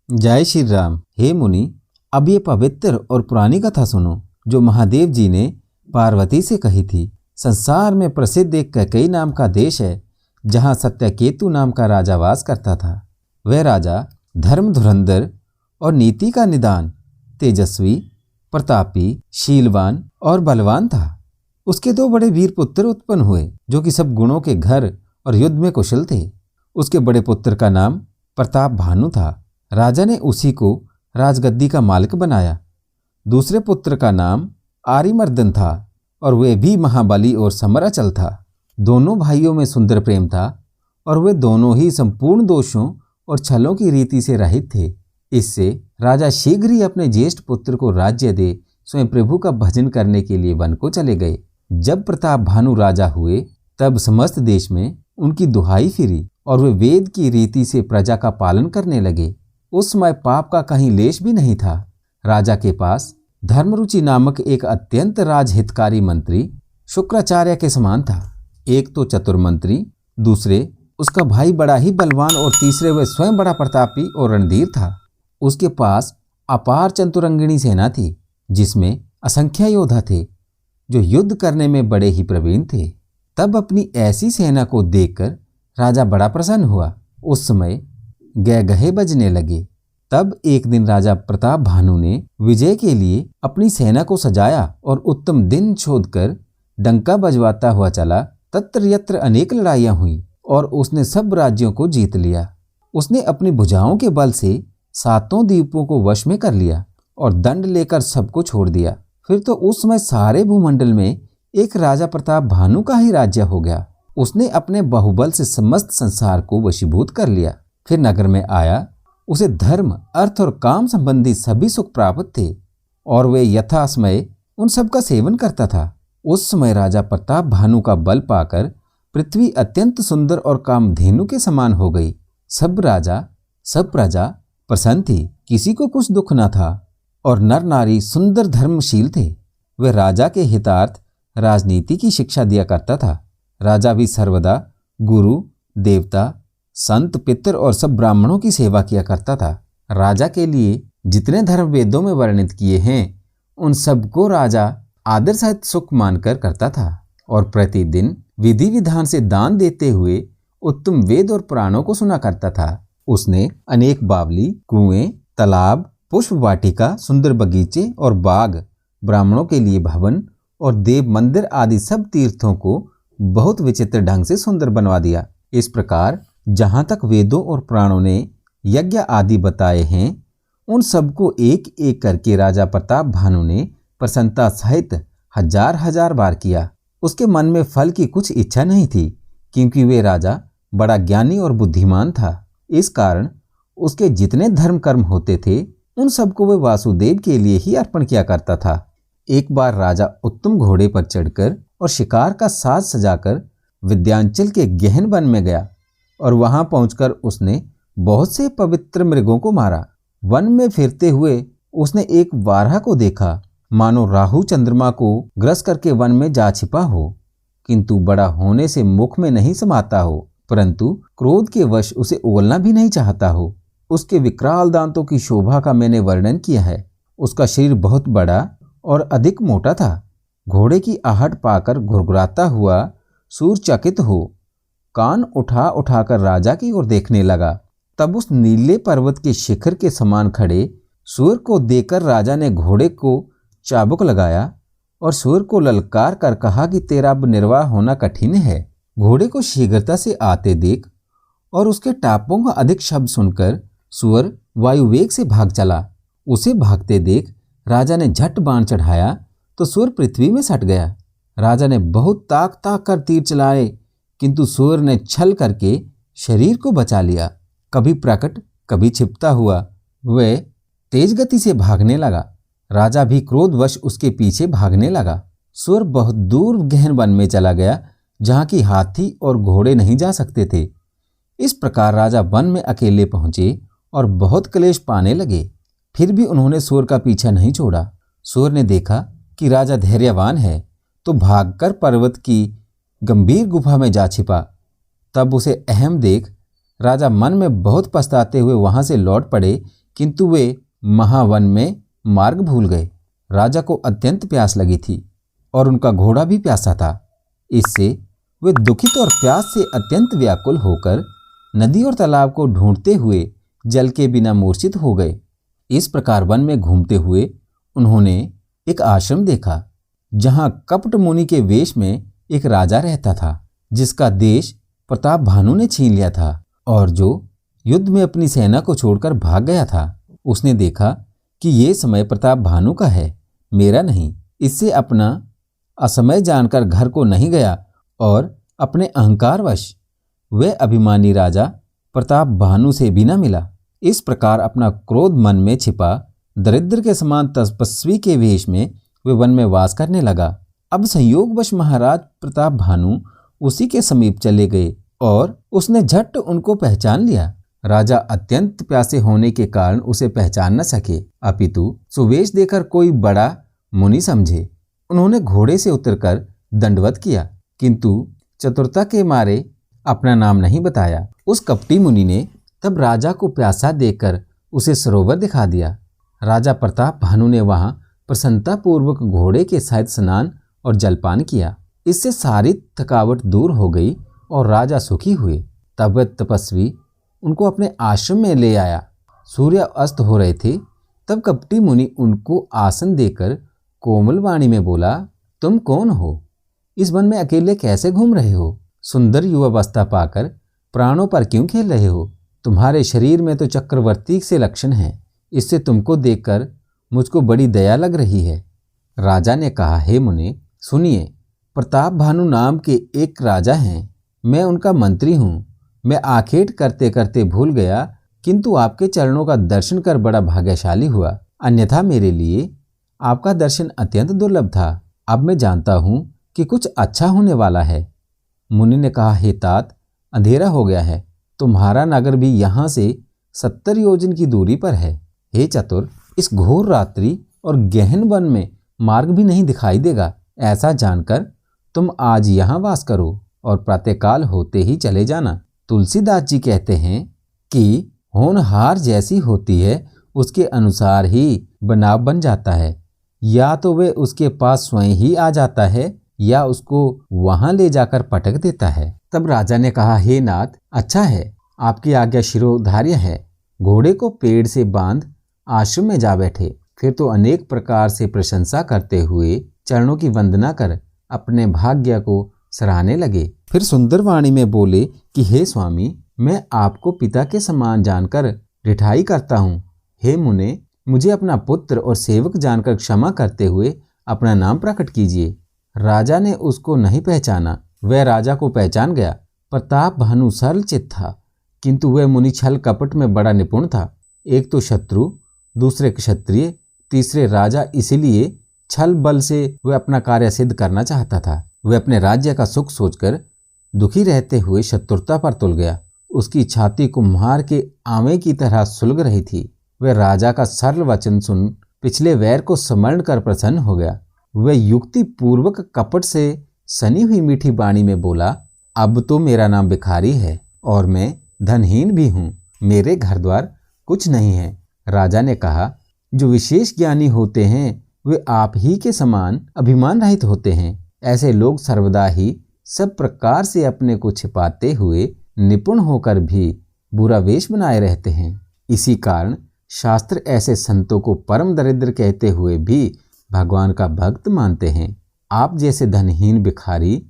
जय श्री राम। हे मुनि, अब ये पवित्र और पुरानी कथा सुनो जो महादेव जी ने पार्वती से कही थी। संसार में प्रसिद्ध एक कैकेयी नाम का देश है जहाँ सत्यकेतु नाम का राजा वास करता था। वह राजा धर्म धुरंधर और नीति का निदान, तेजस्वी, प्रतापी, शीलवान और बलवान था। उसके दो बड़े वीर पुत्र उत्पन्न हुए जो कि सब गुणों के घर और युद्ध में कुशल थे। उसके बड़े पुत्र का नाम प्रताप भानु था। राजा ने उसी को राजगद्दी का मालिक बनाया। दूसरे पुत्र का नाम आरिमर्दन था और वह भी महाबली और समराचल था। दोनों भाइयों में सुंदर प्रेम था और वे दोनों ही संपूर्ण दोषों और छलों की रीति से रहित थे। इससे राजा शीघ्र ही अपने ज्येष्ठ पुत्र को राज्य दे स्वयं प्रभु का भजन करने के लिए वन को चले गए। जब प्रताप भानु राजा हुए तब समस्त देश में उनकी दुहाई फिरी और वे वेद की रीति से प्रजा का पालन करने लगे। उस समय पाप का कहीं लेश भी नहीं था। राजा के पास धर्मरुचि नामक एक अत्यंत राजहितकारी मंत्री शुक्राचार्य के समान था। एक तो चतुर मंत्री, दूसरे उसका भाई बड़ा ही बलवान और तीसरे वह स्वयं बड़ा प्रतापी और रणधीर था। उसके पास अपार चतुरंगिणी सेना थी जिसमें असंख्य योद्धा थे जो युद्ध करने में बड़े ही प्रवीण थे। तब अपनी ऐसी सेना को देखकर राजा बड़ा प्रसन्न हुआ। उस समय गहे बजने लगे। तब एक दिन राजा प्रताप भानु ने विजय के लिए अपनी सेना को सजाया और उत्तम दिन छोड़कर डंका बजवाता हुआ चला। तत्र यत्र अनेक लड़ाइयां हुई और उसने सब राज्यों को जीत लिया। उसने अपनी भुजाओं के बल से सातों द्वीपों को वश में कर लिया और दंड लेकर सबको छोड़ दिया। फिर तो उस समय सारे भूमंडल में एक राजा प्रताप भानु का ही राज्य हो गया। उसने अपने बाहुबल से समस्त संसार को वशीभूत कर लिया। फिर नगर में आया। उसे धर्म, अर्थ और काम संबंधी सभी सुख प्राप्त थे और वे यथासमय उन सब का सेवन करता था। उस समय राजा प्रताप भानु का बल पाकर पृथ्वी अत्यंत सुंदर और कामधेनु के समान हो गई। सब राजा, सब प्रजा प्रसन्न थी, किसी को कुछ दुख न था और नर नारी सुंदर धर्मशील थे। वह राजा के हितार्थ राजनीति की शिक्षा दिया करता था। राजा भी सर्वदा गुरु, देवता, संत, पितर और सब ब्राह्मणों की सेवा किया करता था। राजा के लिए जितने धर्म वेदों में वर्णित किए हैं उन सबको राजा आदर सहित सुख मानकर करता था और प्रतिदिन विधि विधान से दान देते हुए उत्तम वेद और पुराणों को सुना करता था। उसने अनेक बावली, कुएं, तालाब, पुष्प वाटिका, सुंदर बगीचे और बाग, ब्राह्मणों के लिए भवन और देव मंदिर आदि सब तीर्थों को बहुत विचित्र ढंग से सुंदर बनवा दिया। इस प्रकार जहाँ तक वेदों और पुराणों ने यज्ञ आदि बताए हैं उन सबको एक एक करके राजा प्रताप भानु ने प्रसन्नता सहित हजार हजार बार किया। उसके मन में फल की कुछ इच्छा नहीं थी क्योंकि वे राजा बड़ा ज्ञानी और बुद्धिमान था। इस कारण उसके जितने धर्म कर्म होते थे उन सबको वे वासुदेव के लिए ही अर्पण किया करता था। एक बार राजा उत्तम घोड़े पर चढ़कर और शिकार का साज सजाकर विंध्याचल के गहन वन में गया और वहां पहुंचकर उसने बहुत से पवित्र मृगों को मारा। वन में फिरते हुए उसने एक वारहा को देखा, मानो राहु चंद्रमा को ग्रस करके वन में जा छिपा हो, किंतु बड़ा होने से मुख में नहीं समाता हो, परंतु क्रोध के वश उसे उगलना भी नहीं चाहता हो। उसके विकराल दांतों की शोभा का मैंने वर्णन किया है। उसका शरीर बहुत बड़ा और अधिक मोटा था। घोड़े की आहट पाकर घुरघुराता हुआ सूर चकित हो कान उठा उठाकर राजा की ओर देखने लगा। तब उस नीले पर्वत के शिखर के समान खड़े सूर को देखकर राजा ने घोड़े को चाबुक लगाया और सूर को ललकार कर कहा कि तेरा अब निर्वाह होना कठिन है। घोड़े को शीघ्रता से आते देख और उसके टापों का अधिक शब्द सुनकर सूअर वायुवेग से भाग चला। उसे भागते देख राजा ने झट बाण चढ़ाया तो सूअर पृथ्वी में सट गया। राजा ने बहुत ताक ताक कर तीर चलाए किंतु सूअर ने छल करके शरीर को बचा लिया। कभी प्रकट कभी छिपता हुआ वह तेज गति से भागने लगा। राजा भी क्रोधवश उसके पीछे भागने लगा। सूअर बहुत दूर गहन वन में चला गया जहाँ की हाथी और घोड़े नहीं जा सकते थे। इस प्रकार राजा वन में अकेले पहुंचे और बहुत क्लेश पाने लगे। फिर भी उन्होंने सूअर का पीछा नहीं छोड़ा। सूअर ने देखा कि राजा धैर्यवान है तो भागकर पर्वत की गंभीर गुफा में जा छिपा। तब उसे अहम देख राजा मन में बहुत पछताते हुए वहां से लौट पड़े किंतु वे महावन में मार्ग भूल गए। राजा को अत्यंत प्यास लगी थी और उनका घोड़ा भी प्यासा था। इससे वे दुखित और प्यास से अत्यंत व्याकुल होकर नदी और तालाब को ढूंढते हुए जल के बिना मूर्छित हो गए। इस प्रकार वन में घूमते हुए उन्होंने एक आश्रम देखा, जहां कपट मुनि के वेश में एक राजा रहता था, जिसका देश प्रताप भानु ने छीन लिया था और जो युद्ध में अपनी सेना को छोड़कर भाग गया था। उसने देखा कि ये समय प्रताप भानु का है, मेरा नहीं। इससे अपना असमय जानकर घर को नहीं गया और अपने अहंकारवश वह अभिमानी राजा प्रताप भानु से भी न मिला। इस प्रकार अपना क्रोध मन में छिपा दरिद्र के समान तपस्वी के वेश में वे वन में वास करने लगा। अब संयोगवश महाराज प्रताप भानु उसी के समीप चले गए और उसने झट उनको पहचान लिया। राजा अत्यंत प्यासे होने के कारण उसे पहचान न सके, अपितु सुवेश देकर कोई बड़ा मुनि समझे। उन्होंने घोड़े से उतरकर दंडवत किया, किंतु चतुरता के मारे अपना नाम नहीं बताया। उस कपटी मुनि ने तब राजा को प्यासा देखकर उसे सरोवर दिखा दिया। राजा प्रताप भानु ने वहां प्रसन्नतापूर्वक घोड़े के सहित स्नान और जलपान किया। इससे सारी थकावट दूर हो गई और राजा सुखी हुए। तब वह तपस्वी उनको अपने आश्रम में ले आया। सूर्य अस्त हो रहे थे, तब कपटी मुनि उनको आसन देकर कोमल वाणी में बोला, तुम कौन हो? इस वन में अकेले कैसे घूम रहे हो? सुंदर युवावस्था पाकर प्राणों पर क्यों खेल रहे हो? तुम्हारे शरीर में तो चक्रवर्ती से लक्षण हैं। इससे तुमको देखकर मुझको बड़ी दया लग रही है। राजा ने कहा, हे मुने सुनिए, प्रताप भानु नाम के एक राजा हैं, मैं उनका मंत्री हूँ। मैं आखेट करते करते भूल गया, किंतु आपके चरणों का दर्शन कर बड़ा भाग्यशाली हुआ। अन्यथा मेरे लिए आपका दर्शन अत्यंत दुर्लभ था। अब मैं जानता हूँ कि कुछ अच्छा होने वाला है। मुनि ने कहा, हे तात, अंधेरा हो गया है। तुम्हारा नगर भी यहाँ से 70 योजन की दूरी पर है। हे चतुर, इस घोर रात्रि और गहन वन में मार्ग भी नहीं दिखाई देगा। ऐसा जानकर तुम आज यहाँ वास करो और प्रातःकाल होते ही चले जाना। तुलसीदास जी कहते हैं कि होनहार जैसी होती है उसके अनुसार ही बनाव बन जाता है। या तो वे उसके पास स्वयं ही आ जाता है या उसको वहां ले जाकर पटक देता है। तब राजा ने कहा, हे नाथ, अच्छा है, आपकी आज्ञा शिरोधार्य है। घोड़े को पेड़ से बांध आश्रम में जा बैठे। फिर तो अनेक प्रकार से प्रशंसा करते हुए चरणों की वंदना कर अपने भाग्य को सराहने लगे। फिर सुंदर वाणी में बोले कि हे स्वामी, मैं आपको पिता के समान जानकर रिठाई करता हूँ। हे मुने, मुझे अपना पुत्र और सेवक जानकर क्षमा करते हुए अपना नाम प्रकट कीजिए। राजा ने उसको नहीं पहचाना। वह राजा को पहचान गया। प्रताप भानु सरल चित्त था, किंतु वह मुनि छल कपट में बड़ा निपुण था। एक तो शत्रु, दूसरे क्षत्रिय, तीसरे राजा, इसलिए छल बल से वह अपना कार्य सिद्ध करना चाहता था। वह अपने राज्य का सुख सोचकर दुखी रहते हुए शत्रुता पर तुल गया। उसकी छाती कुम्हार के आंवे की तरह सुलग रही थी। वह राजा का सरल वचन सुन पिछले वैर को स्मरण कर प्रसन्न हो गया। वह युक्ति पूर्वक कपट से सनी हुई मीठी वाणी में बोला, अब तो मेरा नाम भिखारी है और मैं धनहीन भी हूँ। मेरे घर द्वार कुछ नहीं है। राजा ने कहा, जो विशेष ज्ञानी होते हैं वे आप ही के समान अभिमान रहित होते हैं। ऐसे लोग सर्वदा ही सब प्रकार से अपने को छिपाते हुए निपुण होकर भी बुरा वेश बनाए रहते हैं। इसी कारण शास्त्र ऐसे संतों को परम दरिद्र कहते हुए भी भगवान का भक्त मानते हैं। आप जैसे धनहीन भिखारी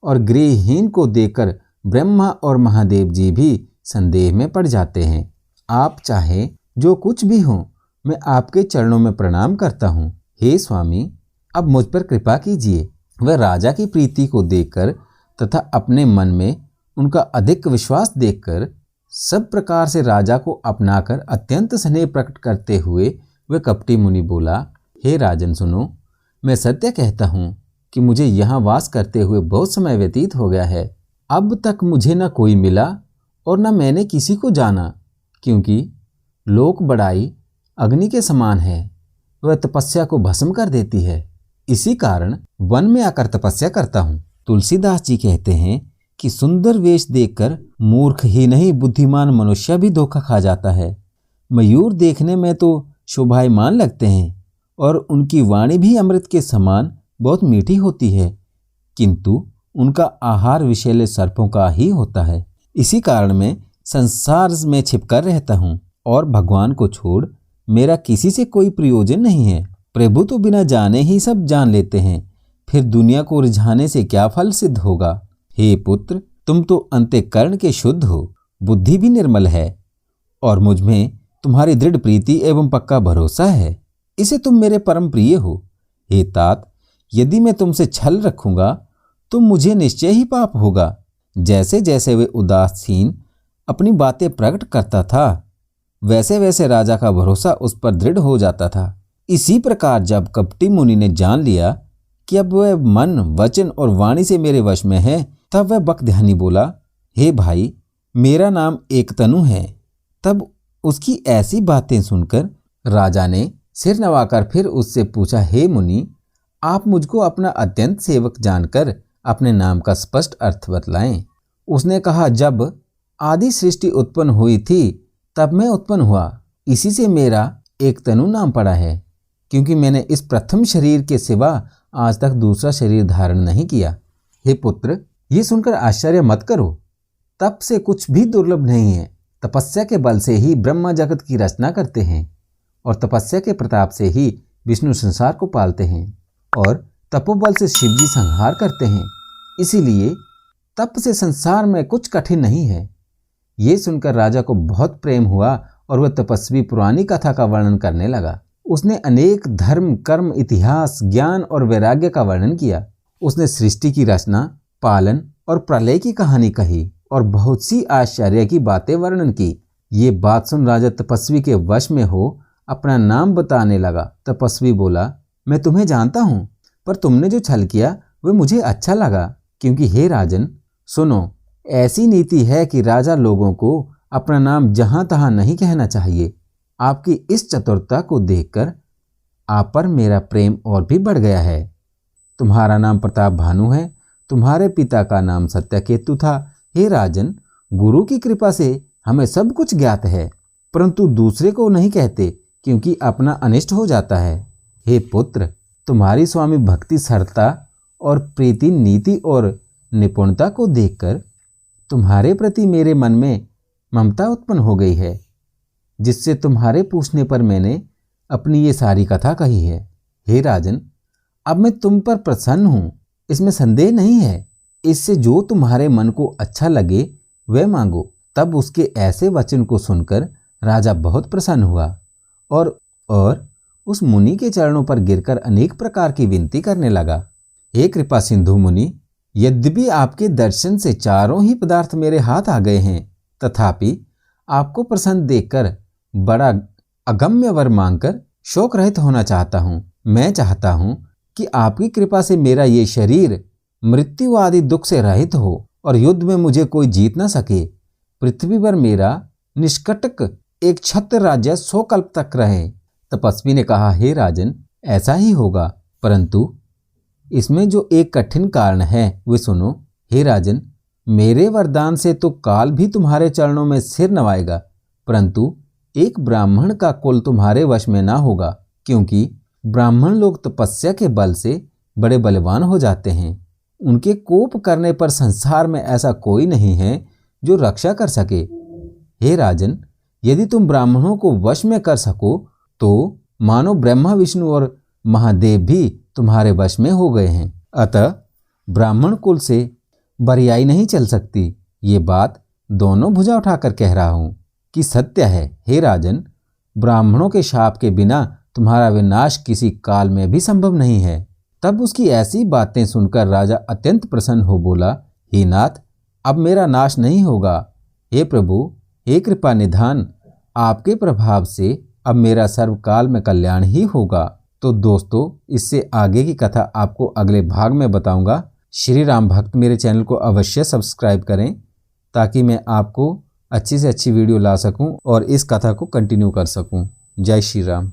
और गृहहीन को देखकर ब्रह्मा और महादेव जी भी संदेह में पड़ जाते हैं। आप चाहे जो कुछ भी हो, मैं आपके चरणों में प्रणाम करता हूँ। हे स्वामी, अब मुझ पर कृपा कीजिए। वह राजा की प्रीति को देखकर तथा अपने मन में उनका अधिक विश्वास देखकर सब प्रकार से राजा को अपनाकर अत्यंत स्नेह प्रकट करते हुए वह कपटी मुनि बोला, हे राजन सुनो, मैं सत्य कहता हूँ कि मुझे यहाँ वास करते हुए बहुत समय व्यतीत हो गया है। अब तक मुझे न कोई मिला और न मैंने किसी को जाना, क्योंकि लोक बड़ाई अग्नि के समान है, वह तपस्या को भस्म कर देती है। इसी कारण वन में आकर तपस्या करता हूँ। तुलसीदास जी कहते हैं कि सुंदर वेश देखकर मूर्ख ही नहीं बुद्धिमान मनुष्य भी धोखा खा जाता है। मयूर देखने में तो शोभायमान लगते हैं और उनकी वाणी भी अमृत के समान बहुत मीठी होती है, किंतु उनका आहार विषैले सर्पों का ही होता है। इसी कारण मैं संसार में छिपकर रहता हूँ और भगवान को छोड़ मेरा किसी से कोई प्रयोजन नहीं है। प्रभु तो बिना जाने ही सब जान लेते हैं, फिर दुनिया को रिझाने से क्या फल सिद्ध होगा। हे पुत्र, तुम तो अंतःकरण के शुद्ध हो, बुद्धि भी निर्मल है और मुझ में तुम्हारी दृढ़ प्रीति एवं पक्का भरोसा है, इसे तुम मेरे परम प्रिय हो। हे तात, यदि मैं तुमसे छल रखूंगा तो मुझे निश्चय ही पाप होगा। जैसे जैसे वे उदासीन अपनी बातें प्रकट करता था, वैसे वैसे राजा का भरोसा उस पर दृढ़ हो जाता था। इसी प्रकार जब कपटी मुनि ने जान लिया कि अब वह मन, वचन और वाणी से मेरे वश में है, तब वह बकध्यानी बोला, हे भाई, मेरा नाम एकतनु है। तब उसकी ऐसी बातें सुनकर राजा ने सिर नवाकर फिर उससे पूछा, हे मुनि, आप मुझको अपना अत्यंत सेवक जानकर अपने नाम का स्पष्ट अर्थ बतलाएं। उसने कहा, जब आदि सृष्टि उत्पन्न हुई थी तब मैं उत्पन्न हुआ, इसी से मेरा एकतनु नाम पड़ा है, क्योंकि मैंने इस प्रथम शरीर के सिवा आज तक दूसरा शरीर धारण नहीं किया। हे पुत्र, ये सुनकर आश्चर्य मत करो, तप से कुछ भी दुर्लभ नहीं है। तपस्या के बल से ही ब्रह्मा जगत की रचना करते हैं और तपस्या के प्रताप से ही विष्णु संसार को पालते हैं और तपोबल से शिवजी संहार करते हैं। इसीलिए तप से संसार में कुछ कठिन नहीं है। ये सुनकर राजा को बहुत प्रेम हुआ और वह तपस्वी पुरानी कथा का वर्णन करने लगा। उसने अनेक धर्म, कर्म, इतिहास, ज्ञान और वैराग्य का वर्णन किया। उसने सृष्टि की रचना, पालन और प्रलय की कहानी कही और बहुत सी आश्चर्य की बातें वर्णन की। ये बात सुन राजा तपस्वी के वश में हो अपना नाम बताने लगा। तपस्वी बोला, मैं तुम्हें जानता हूँ, पर तुमने जो छल किया वह मुझे अच्छा लगा, क्योंकि हे राजन, सुनो, ऐसी नीति है कि राजा लोगों को अपना नाम जहां तहां नहीं कहना चाहिए। आपकी इस चतुरता को देखकर आप पर मेरा प्रेम और भी बढ़ गया है। तुम्हारा नाम प्रताप भानु है, तुम्हारे पिता का नाम सत्यकेतु था। हे राजन, गुरु की कृपा से हमें सब कुछ ज्ञात है, परंतु दूसरे को नहीं कहते, क्योंकि अपना अनिष्ट हो जाता है। हे पुत्र, तुम्हारी स्वामी भक्ति, सरलता और प्रीति, नीति और निपुणता को देखकर तुम्हारे प्रति मेरे मन में ममता उत्पन्न हो गई है, जिससे तुम्हारे पूछने पर मैंने अपनी ये सारी कथा कही है। हे राजन, अब मैं तुम पर प्रसन्न हूँ, इसमें संदेह नहीं है। इससे जो तुम्हारे मन को अच्छा लगे वह मांगो। तब उसके ऐसे वचन को सुनकर राजा बहुत प्रसन्न हुआ और उस मुनि के चरणों पर गिरकर अनेक प्रकार की विनती करने लगा। हे कृपा सिंधु मुनि, यद्यपि आपके दर्शन से चारों ही पदार्थ मेरे हाथ आ गए हैं, तथापि आपको प्रसन्न देखकर बड़ा अगम्य वर मांगकर शोक रहित होना चाहता हूँ। मैं चाहता हूँ कि आपकी कृपा से मेरा ये शरीर मृत्यु आदि दुख से रहित हो और युद्ध में मुझे कोई जीत न सके। पृथ्वी पर मेरा निष्कटक एक छत्र राज्य 100 कल्प तक रहे। तपस्वी ने कहा, हे राजन, ऐसा ही होगा, परंतु इसमें जो एक कठिन कारण है वे सुनो। हे राजन, मेरे वरदान से तो काल भी तुम्हारे चरणों में सिर नवाएगा, परंतु एक ब्राह्मण का कुल तुम्हारे वश में ना होगा, क्योंकि ब्राह्मण लोग तपस्या के बल से बड़े बलवान हो जाते हैं। उनके कोप करने पर संसार में ऐसा कोई नहीं है जो रक्षा कर सके। हे राजन, यदि तुम ब्राह्मणों को वश में कर सको तो मानो ब्रह्मा, विष्णु और महादेव भी तुम्हारे वश में हो गए हैं। अतः ब्राह्मण कुल से बरियाई नहीं चल सकती। ये बात दोनों भुजा उठाकर कह रहा हूं कि सत्य है। हे राजन, ब्राह्मणों के शाप के बिना तुम्हारा विनाश किसी काल में भी संभव नहीं है। तब उसकी ऐसी बातें सुनकर राजा अत्यंत प्रसन्न हो बोला, हे नाथ, अब मेरा नाश नहीं होगा। हे प्रभु, हे कृपा निधान, आपके प्रभाव से अब मेरा सर्वकाल में कल्याण ही होगा। तो दोस्तों, इससे आगे की कथा आपको अगले भाग में बताऊंगा। श्री राम भक्त मेरे चैनल को अवश्य सब्सक्राइब करें, ताकि मैं आपको अच्छी से अच्छी वीडियो ला सकूं और इस कथा को कंटिन्यू कर सकूं। जय श्री राम।